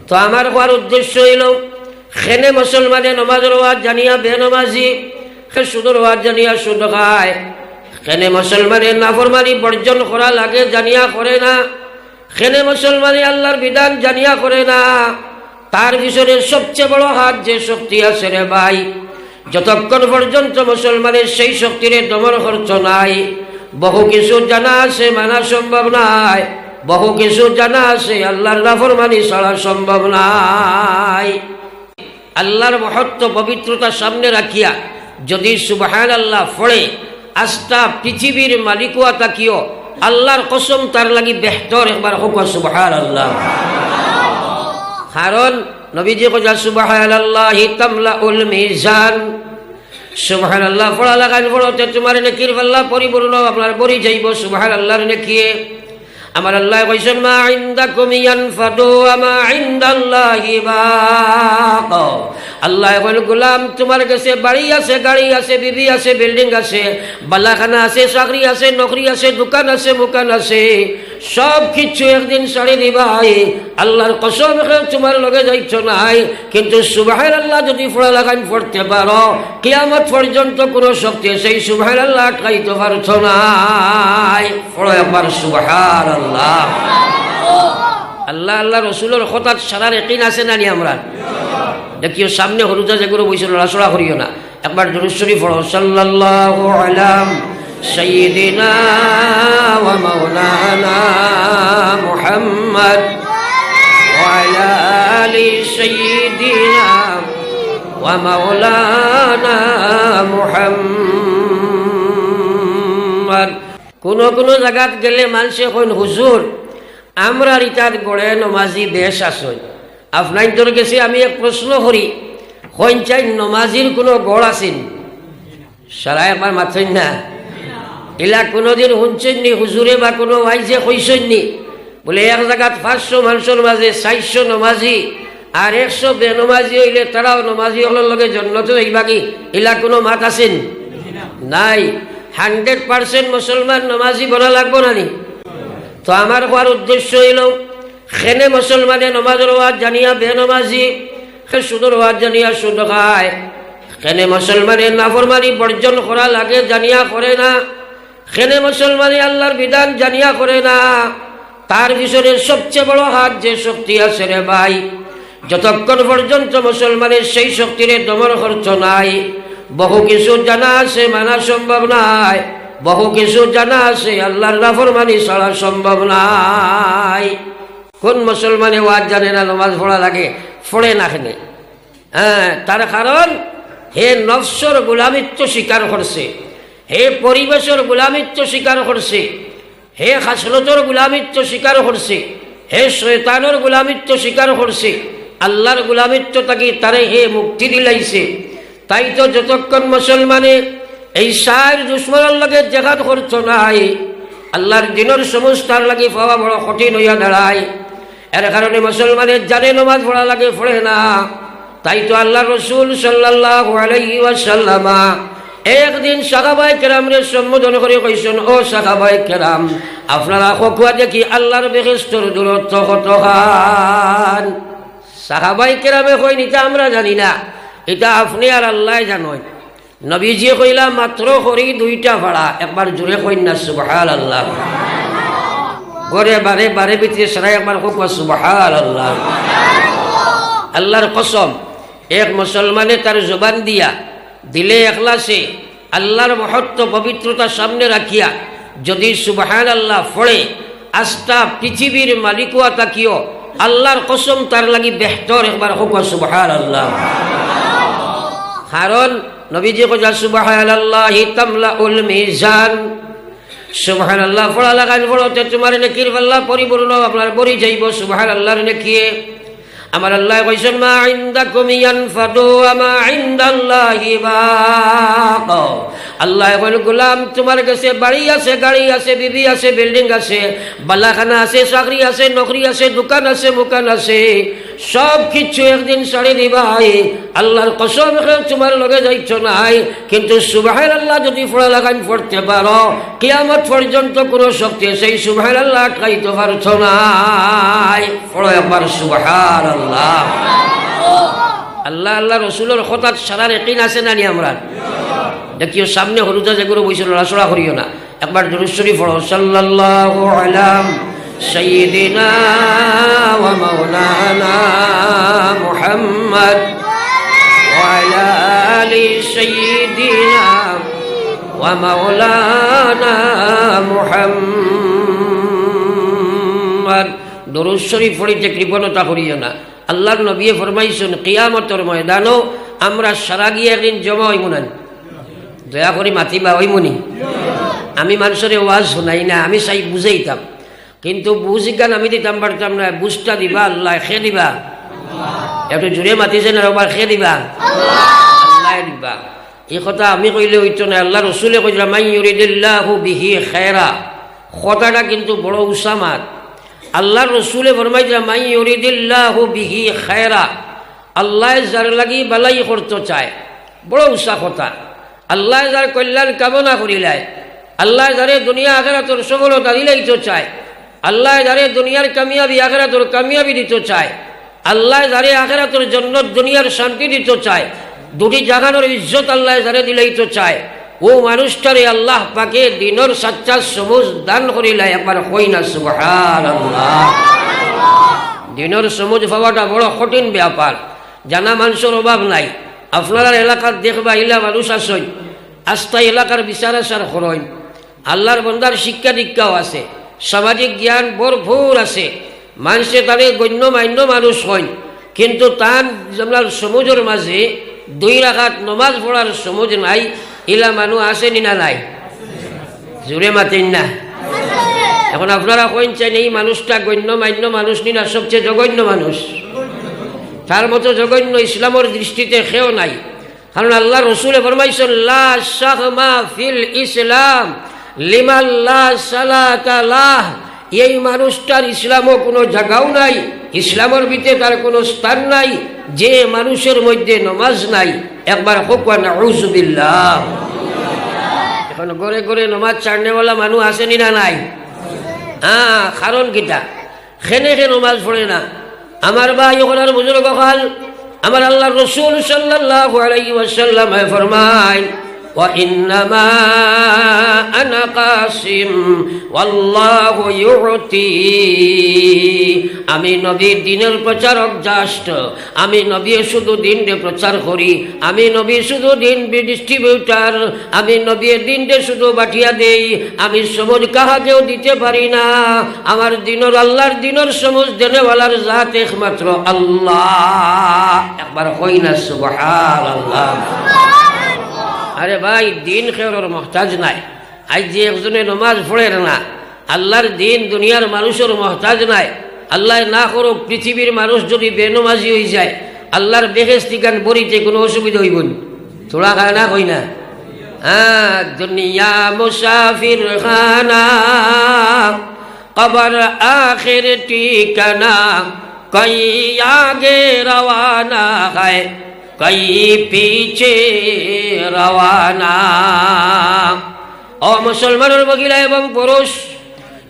তো আমার হওয়ার উদ্দেশ্য হইল খেনে মুসলমানে নমাজের ওয়াজ জানিয়া বেনমাজি, সুদর ওয়াজ জানিয়া সুদ খায়। খেনে মুসলমানে নাফরমানি বর্জন করা লাগে জানিয়া করে না। খেনে মুসলমানে আল্লাহর বিধান জানিয়া করে না। তার পিছনে সবচেয়ে বড় হাত যে শক্তি আছে রে ভাই, যতক্ষণ পর্যন্ত মুসলমানের সেই শক্তির দমন খরচ নাই, বহু কিছু জানা আছে মানা সম্ভব নাই, বহু কিছু জানা আছে আল্লাহর নাফরমানি ছাড়া সম্ভব নাই। আল্লাহর মহত্ব পবিত্রতা সামনে রাখিয়া যদি সুবহানাল্লাহ পড়ে, আস্থা পৃথিবীর মালিকুয়া তাকিও আল্লাহর কসম তার লাগি বেহতর। একবার হোক সুবহানাল্লাহ। কারণ নবীজি কইয়া সুবহানাল্লাহি তামলাউল মিজান, সুবহানাল্লাহ পড়া লাগান পড়তে তোমার নেকির পাল্লা পরিপূর্ণ আপনার বড়ি যাইব সুবহানাল্লাহর নেকিয়ে। আমার আল্লাহ কইছেন মা ইনদাকুম ইয়ানফাদু ওয়া মা ইনদাল্লাহি বাক। আল্লাহ কইল গোলাম তোমার কাছে বাড়ি আছে, গাড়ি আছে, বিবি আছে, বিল্ডিং আছে, বালাখানা আছে, চাকরি আছে, নকরি আছে, দোকান আছে, মুকান আছে, সব কিছু একদিন ছাড়ি দিবাই। আল্লাহর কসম তোমার লগে যাইছ নাই, কিন্তু সুবহানাল্লাহ যদি পড়া লাগান পড়তে পারো কিয়ামত পর্যন্ত কোনো শক্তি সেই সুবহানাল্লাহ আটকাইতে পারছ নাই। পড়ো একবার সুবহানাল্লাহ। আল্লাহ আল্লাহ রসুলের হঠাৎ সারার একদিন আছে না নি? আমরা দেখিও সামনে হরুজা যেগুলো বইছিল লড়াচড়া করিও না। একবার দুরূদ শরীফ পড়ো, সাল্লাল্লাহু আলা সাইয়্যিদিনা ওয়া মাওলানা মুহাম্মদ ওয়া আলা আলি সাইয়্যিদিনা ওয়া মাওলানা মুহাম্মদ। কোন কোন জায়গাত গেলে মানুষে কইন হুজুর আমরা রিতার গড়ে নমাজি বেশ আসই। আপনার তোর গেছে আমি এক প্রশ্ন করি, কইন চাই নমাজির কোনো গড় আছেন? সারা একবার মাথেন না। এলা কোনোদিন শুনছেন নি হুজুরে বা কোনো ওয়াইজে কইছেন নি বলে এক জায়গাত 500 মানুষের মাঝে 400 নমাজি আর 100 বেনমাজি হইলে তারাও নমাজি হলের লগে জন্নত যাইবা কি? এলা কোনো মাত আছেন? নাই। 100% মুসলমান নমাজি বনা লাগবো না নি? তো আমার হওয়ার উদ্দেশ্য হইল খেনে মুসলমানে নমাজের ওয়াজ জানিয়া বেনমাজি, সুদর ওয়াজ জানিয়া সুদ খায়। খেনে মুসলমানে নাফরমানি বর্জন করা লাগে জানিয়া করে না। খেনে মুসলমানে আল্লাহর বিধান জানিয়া করে না। তার পিছনে সবচেয়ে বড় হাত যে শক্তি আছে রে ভাই, যতক্ষণ পর্যন্ত মুসলমানের সেই শক্তির দমন খরচ নাই, বহু কিছু জানা আছে মানা সম্ভব নাই, বহু কিছু জানা আছে আল্লাহর নাফরমানি ছাড়া সম্ভব নাই। কোন মুসলমানে ওয়াজ জানে না নামাজ পড়া লাগে? পড়ে না খেনে। হ্যাঁ, তার কারণ হে নফসর গোলামিত্ব স্বীকার করছে, হে পরিবেশের গোলামিত্ব স্বীকার করছে, হে খাসলতর গোলামিত্ব স্বীকার করছে, হে শয়তানের গোলামিত্ব স্বীকার করছে। আল্লাহর গোলামিত্ব তাকে তারে হে মুক্তি দিলাইছে। তাই তো যতক্ষণ মুসলমানে এই সার দুশ্মনের লগে জেহাদ করছ নাই, আল্লাহর দিনের সমস্যার লাগে পাওয়া বড় কঠিন হইয়া দাঁড়ায়। এর কারণে মুসলমানের জানে নমাজ পড়া লাগে পড়ে না। তাই তো আল্লাহ রসুল সাল্লাল্লাহু আলাইহি ওয়াসাল্লাম একদিন সাহাবায়ে কেরামরে সম্বোধন করে কইছেন, ও সাহাবায়ে কেরাম আপনারা খোয়া দেখি আল্লাহর বেহেশতের দূরত্ব কতখান। সাহাবায়ে কেরামে কইন এটা আমরা জানি না, এটা আপনি আর আল্লাহ জানেন। নবীজি কইলা মাত্র করি 2টা ভাড়া। একবার জোরে কইন না সুবহানাল্লাহ। গরে বারে বারে ভিতরে সারা একবার হোক সুবহানাল্লাহ। আল্লাহর কসম, এক মুসলমানে তার জবান দিয়া দিলে এখলাসে আল্লাহর মহত্ব পবিত্রতা সামনে রাখিয়া যদি সুবহানাল্লাহ পড়ে, আস্থা পৃথিবীর মালিকুয়া তাকিও আল্লাহর কসম তার লাগি বেহতর। একবার হোক সুবহানাল্লাহ। কারণ নবীজি কইয়া সুবহানাল্লাহি তামলাউল মিজান, সুবহানাল্লাহ পড়া লাগান পড়তে তোমার নেকির পাল্লা পরিপূর্ণ আপনার বড়ি যাইব সুবহানাল্লাহর নেকিয়ে। আমার আল্লাহ কইছেন মা ইনদাকুম ইয়ানফাদু ওয়া মা ইনদাল্লাহি বাক। আল্লাহ বলে গোলাম তোমার কাছে বাড়ি আছে, গাড়ি আছে, বিবি আছে, বিল্ডিং আছে, বালাখানা আছে, চাকরি আছে, নকরি আছে, দোকান আছে, মুকান আছে, সব কিছু একদিন ছাড়ি দিবাই। আল্লাহর কসম তোমার লগে যাইছ নাই, কিন্তু সুবহানাল্লাহ যদি পড়া লাগান পড়তে পারো কিয়ামত পর্যন্ত কোনো শক্তি সেই সুবহানাল্লাহ আটকাইতে পারছ নাই। পড়ো একবার সুবহানাল্লাহ। আল্লাহ আল্লাহ রসুলের হঠাৎ সারার একদিন আছে না নি আমরা দেখিও সামনে হরুজা যেগুলো বইছিল রাসড়া করিও না। একবার দুরূদ শরীফ পড়ো, সাল্লাল্লাহু আলা সাইয়্যিদিনা ওয়া মাওলানা মুহাম্মদ ওয়া আলা আলি সাইয়্যিদিনা ওয়া মাওলানা মুহাম্মদ। দুরূদ শরীফ পড়িতে কৃপণতা করিও না। আল্লাহর নবী ফরমাইছেন কিয়ামতের ময়দানও আমরা সারা গিয়ে একদিন জমা হইব না, দয়া করে মাতিবা হইমনি। আমি মানুষের ওয়াজ শোনাই না, আমি চাই বুঝাইতাম, কিন্তু বুঝি গান আমি দিতাম পারতাম না। বুঝটা দিবা আল্লাহ, খে দিবা একটু জোরে মাতিছেন আর একবার খে দিবা আল্লাহ দিবা। এই কথা আমি কইলে হইতো না, আল্লাহ রসুলে কইলা মান ইউরিদিল্লাহু বিহি খায়রা, কথাটা কিন্তু বড় উসামাত। আল্লাহ রসুলে ফরমাইছিলেন মান ইউরিদিল্লাহু বিহি খায়রা, আল্লাহ যার লাগি বালাই করতে চায়, বড় উষা কথা। আল্লাহ যার কল্যাণ কামনা করিলাই, আল্লাহ যারে দুনিয়া আখিরাতের সফলতা দিলাইতে চায়, আল্লাহ যারে দুনিয়ার কামিয়াবি আখিরাতের কামিয়াবি দিতে চায়, আল্লাহ যারে আখিরাতের জন্য দুনিয়ার শান্তি দিতে চায়, দুটি জাগানোর ইজ্জত আল্লাহ যারে দিলাইতে চায়, ও মানুষটারে আল্লাহ পাকে দিনের সাচ্চা সমুজ দান করিলাই। একবার কই না সুবহানাল্লাহ। দিনের সমুজ পাওয়াটা বড় কঠিন ব্যাপার, জানা মানুষের অভাব নাই। আপনার এলাকার দেখবা ইলা মানুষ আসেন, আস্থা এলাকার বিচার আচার করেন, আল্লাহর বন্দার শিক্ষা দীক্ষাও আছে, সামাজিক জ্ঞান ভরপুর আছে, মানুষে তারে গণ্য মান্য মানুষ হয়, কিন্তু তার আপনার সমুজের মাঝে 2 রাকাত নমাজ পড়ার সমুজ নাই। ইলা মানুষ আসেনি না নাই? জোরে মাতেন না। এখন আপনারা কইন চাই এই মানুষটা গণ্য মান্য মানুষ নি না সবচেয়ে জঘন্য মানুষ? তার মতো জঘন্য ইসলামের দৃষ্টিতে কেউ নাই। কারণ আল্লাহ রসুলে ফরমাইছেন লা শাহমা ফিল ইসলাম লিমান লা সালাতা লাহ, এই মানুষটার ইসলামও কোনো জায়গাও নাই, ইসলামের ভিতরে তার কোনো স্থান নাই যে মানুষের মধ্যে নমাজ নাই। একবার হোক নাউযু বিল্লাহ। এখন ঘরে ঘরে নমাজ ছাড়নেওয়ালা মানুষ আসেনি না নাই? হ্যাঁ, কারণ কিটা খেনে খে নমাজ পড়ে না। আমার ভাই ওখানে বুজুর্গ হল, আমার আল্লাহ রসুল সাল্লাল্লাহু আলাইহি ওয়াসাল্লাম ফরমায় ওয়া ইন্নামা আনা কাসিম ওয়াল্লাহু ইউতি, আমি নবী দিনের প্রচারক জাস্ট, আমি নবী শুধু দিনকে প্রচার করি, আমি নবী শুধু দিন ডিস্ট্রিবিউটার, আমি নবী দিনকে শুধু বাটিয়া দেই, আমি সমুজ কাহাকেও দিতে পারি না। আমার দিনের আল্লাহর দিনের সমুজ দেনেওয়ালার জাত একমাত্র আল্লাহ। একবার কই না সুবহানাল্লাহ। আরে ভাই, দিন খেওয়ার মহতাজ নাই। আজ যে একজনে নমাজ পড়ে না, আল্লাহর দিন দুনিয়ার মানুষের মহতাজ নাই। আল্লাহ না করুক পৃথিবীর মানুষ যদি বেনমাজি হয়ে যায়, আল্লাহর বেহেশতি গান বরিতে কোনো অসুবিধা হইব না। থোড়া খায় না কই না? হ্যাঁ, দুনিয়া মুসাফির খানা, কবর আখির ঠিকানা, কই আগে রওয়ানা হয় কই পিছে রওয়ানা। ও মুসলমানের মহিলা এবং পুরুষ,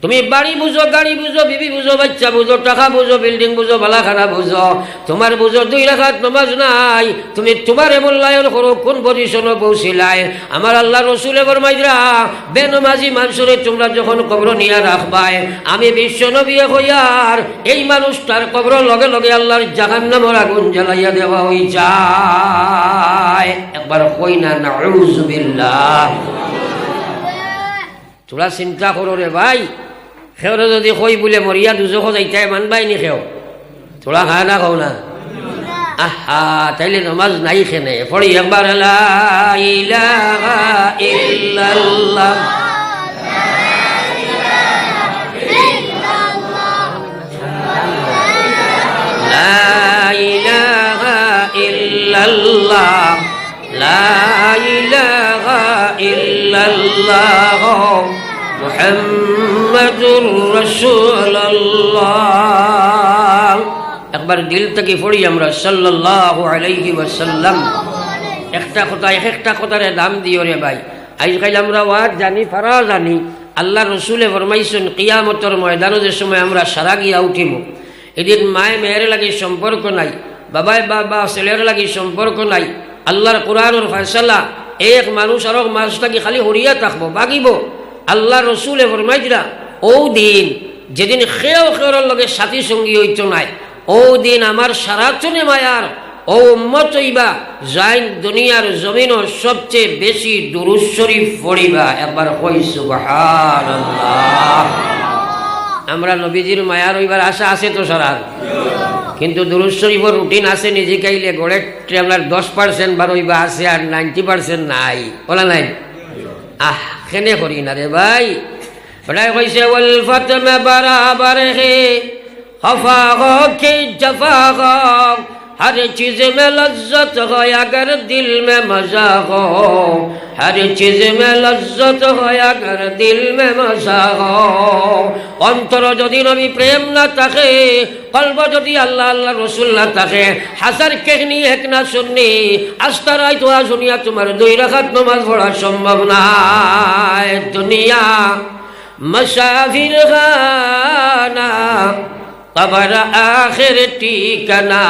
তুমি বাড়ি বুঝো, গাড়ি বুঝো, বিবি বুঝো, বাচ্চা বুঝো, টাকা বুঝো, বিল্ডিং বুঝো, বালাখানা বুঝো, তোমার বুঝো 2 রাকাত নামাজ নাই, তুমি তোমার মূল্যায়ন করো কোন পজিশনে পৌঁছিলাই। আমার আল্লাহ রসুলে ফরমাইরা বেনমাজি মানুষরে তোমরা যখন কবর নিয়ে রাখবাই, আমি বিশ্ব নবী হইয়ার এই মানুষটার কবর লগে লগে আল্লাহর জাহান্নামের আগুন জ্বালাইয়া দেওয়া হই যায়। একবার কই না নাউযু বিল্লাহ। তোরা চিন্তা করো রে ভাই, খেওরে যদি কই বলে মরিয়া দুজো যাইতে মানবাই নি খেও? তোরা খায় না খাও না? আহা, তাইলে নমাজ নাই খেনে পড়ি একবার লা ইলাহা ইল্লাল্লাহ লা ইলাহা ইল্লাল্লাহ লা ইলাহা ইল্লাল্লাহ মুহাম্মাদুর রাসূলুল্লাহ। একবার দিল থেকে পড়ি আমরা সাল্লাল্লাহু আলাইহি ওয়াসাল্লাম। একটা কথা এক একটা কথারে দাম দিও রে ভাই। আজকাল আমরা ওয়াজ জানি ফারা জানি, আল্লাহ রসুলে ফরমাইছেন কিয়ামতের ময়দানে যে সময় আমরা সারা গিয়া উঠিব, এদিন মায়ে মেয়ের লাগি সম্পর্ক নাই, বাবাই বাবা ছেলের লাগি সম্পর্ক নাই। আল্লাহর কোরআনের ফয়সালা এক মানুষ আর মানুষটাকে খালি হরিয়া থাকবো বাগিব। আল্লাহ রসুলে ফরমাইছিলা ও দিন যেদিন খেয়েও খেয়ের লগে সাথী সঙ্গী হইত নাই, ও দিন আমার সারাচনে মায়ার ও উম্মত হইবা যাইন দুনিয়ার জমিনও সবচেয়ে বেশি দুরূদ শরীফ পড়িবা। একবার কই সুবহানাল্লাহ। আমরা নবীজির মায়ার হইবার আশা আছে তো সারার, কিন্তু দুরূদ শরীফের রুটিন আছে নিজে কাইলে গড়ে আপনার 10% বার হইবা আছে আর 90% নাই, বলা নাই। কেনে করি না রে ভাই। বলাই কইছে ওয়াল ফাতমা বরাবর হে खफा हो के जफा हो, हर चीज में लज्जत हो अगर दिल में मजा हो, हर चीज में लज्जत हो अगर दिल में मजा हो। अंतर যদি নবী প্রেম না থাকে, কলব যদি আল্লাহ আল্লাহ রসুল না থাকে, হাজার কেহনি এক না শুননি আস্তারাই তো শুনিয়া তোমার 2 রাকাত নামাজ পড়া সম্ভব নাই। দুনিয়া মশাফির খানা कबर आखिर टीकना,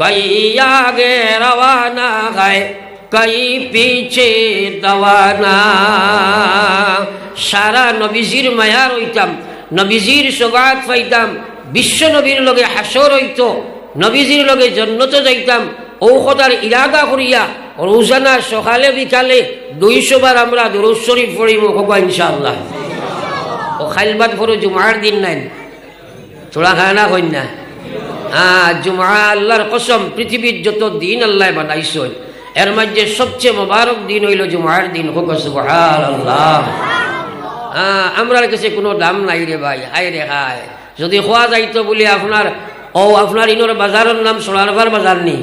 कई आगे रवाना है कई पीछे दवाना। सारा नबीजिर मायार हইতাম, নবীজির সওগাত পাইতাম, বিশ্ব নবীর লগে হাসর হইত, নবীজির লগে জান্নাতে যাইতাম। ও কথার ইরাদা করিয়া রোজানা সকালে বিকালে 200 বার আমরা দুরূদ শরীফ পড়িব ইনশাআল্লাহ। ও খাইলবাদ পড়ো জুমার দিন নাই চোড়া খায় না কই না। জুমা আল্লাহর কসম পৃথিবীর যত দিন আল্লাহ বানাইছ এর মধ্যে সবচেয়ে মোবারক দিন হইল জুমার দিন। হোক সুবহানাল্লাহ। আমরার কাছে কোনো দাম নাই রে ভাই। হায় রে হায়, যদি খোয়া যাইতো বলে আপনার ইনোর বাজারের নাম সোনারবার বাজার নেই,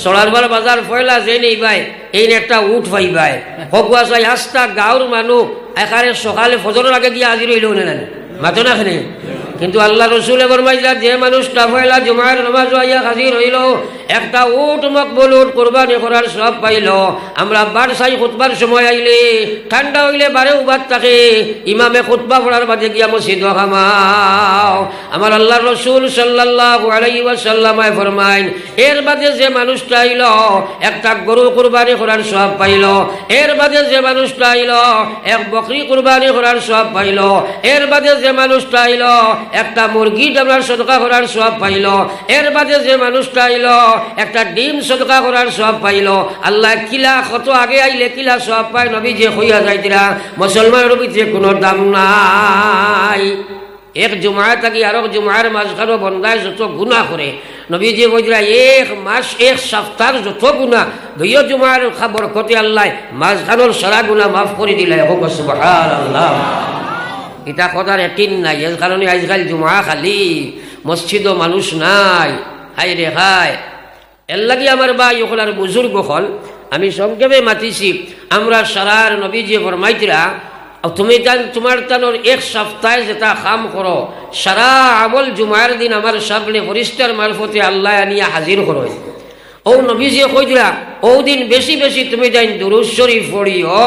সোনারবার বাজার পয়লা যে নেই ভাই এই একটা উঠ পাই ভাই হকুয়া চাই আস্তা গাঁর মানুষ একারে সকালে ফজরের আগে গিয়ে হাজির হইল না মাতো না খানে। কিন্তু আল্লাহ রসুলে ফরমাইলা যে মানুষটা পয়লা জুমার নামাজ আইয়া হাজির হইল একটা উট মকবুল উট কুরবানি করার সব পাইল। আমরা বারসাই খুতবার সময় আইলে ঠান্ডা হইলে বারে উবাদ থাকে, ইমামে খুতবা পড়ার বাদে গিয়া মসজিদ খামাও। আমার আল্লাহ রসুল সাল্লাল্লাহু আলাইহি ওয়াসাল্লাম ফরমাইন এর বাদে যে মানুষটা আইল একটা গরু কুরবানি করার সব পাইল, এর বাদে যে মানুষটা আইল এক বকরি কুরবানি করার সব পাইল, এর বাদে যে মানুষটা আইল একটা মুরগি আপনার সদকা করার সব পাইল, এর বাদে যে মানুষটা আইল একটা ডিম সদকা করার সব পাইল। আল্লাহ কিলা কত আগে আইলে কিলা সব পাই নবী যে হইয়া যাইতিরা মুসলমানের ভিতরে কোনো দাম নাই। এক জুমায় থাকি আর এক জুমার মাঝখানে বন্দায় যত গুনাহ করে নবী যে কইরা এক মাস এক সপ্তাহ যত গুনাহ 2 জুমার খবর কতে আল্লাহ মাঝখানের সারা গুনাহ মাফ করে দিলে। হোক সুবহানাল্লাহ। এটা কথার এটিন নাই, এর কারণে আজকাল জুমা খালি মসজিদও মানুষ নাই। হাই রে হাই, এর লাগি আমার ভাই ওখানে বুজুর্গ হল আমি সংক্ষেপে মাতিছি। আমরা সারার নবী যে ফরমাইতিরা তুমি তোমার তানোর এক সপ্তাহে যেটা কাম করো সারা আমল জুমার দিন আমার সামনে ফরিস্তার মারফতে আল্লাহ আনিয়া হাজির করো। ও নবী যে কইরা ও দিন বেশি বেশি তুমি যাই দুরূদ শরীফ পড়িও,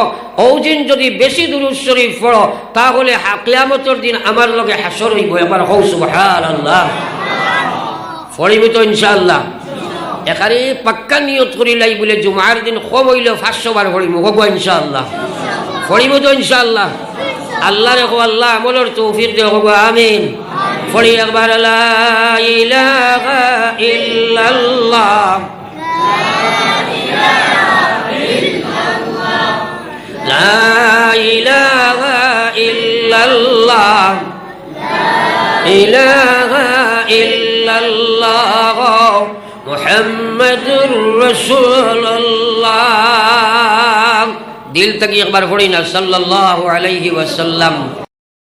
ও দিন যদি বেশি দুরূদ শরীফ পড়ো তাহলে কিয়ামতের দিন আমার লগে হাসর হইব। এবার হও সুবহানাল্লাহ। পড়িবি তো ইনশাআল্লাহ। এখানে পাক্কা নিয়ত করিলাই বলে জুমার দিন কম হইলে 500 বার পড়িব। হোক ইনশাআল্লাহ। পড়িব তো ইনশাআল্লাহ। আল্লাহ রেখো আল্লাহ আমলের তৌফিক দে। হোক আমিন। পড়ি একবার লা ইলাহা ইল্লাল্লাহ লা ইলাহা ইল্লাল্লাহ ইলাহা ইল্লাল্লাহ মুহাম্মাদুর রাসূলুল্লাহ। দিল থেকে একবার পড়ি না সাল্লাল্লাহু আলাইহি ওয়াসাল্লাম।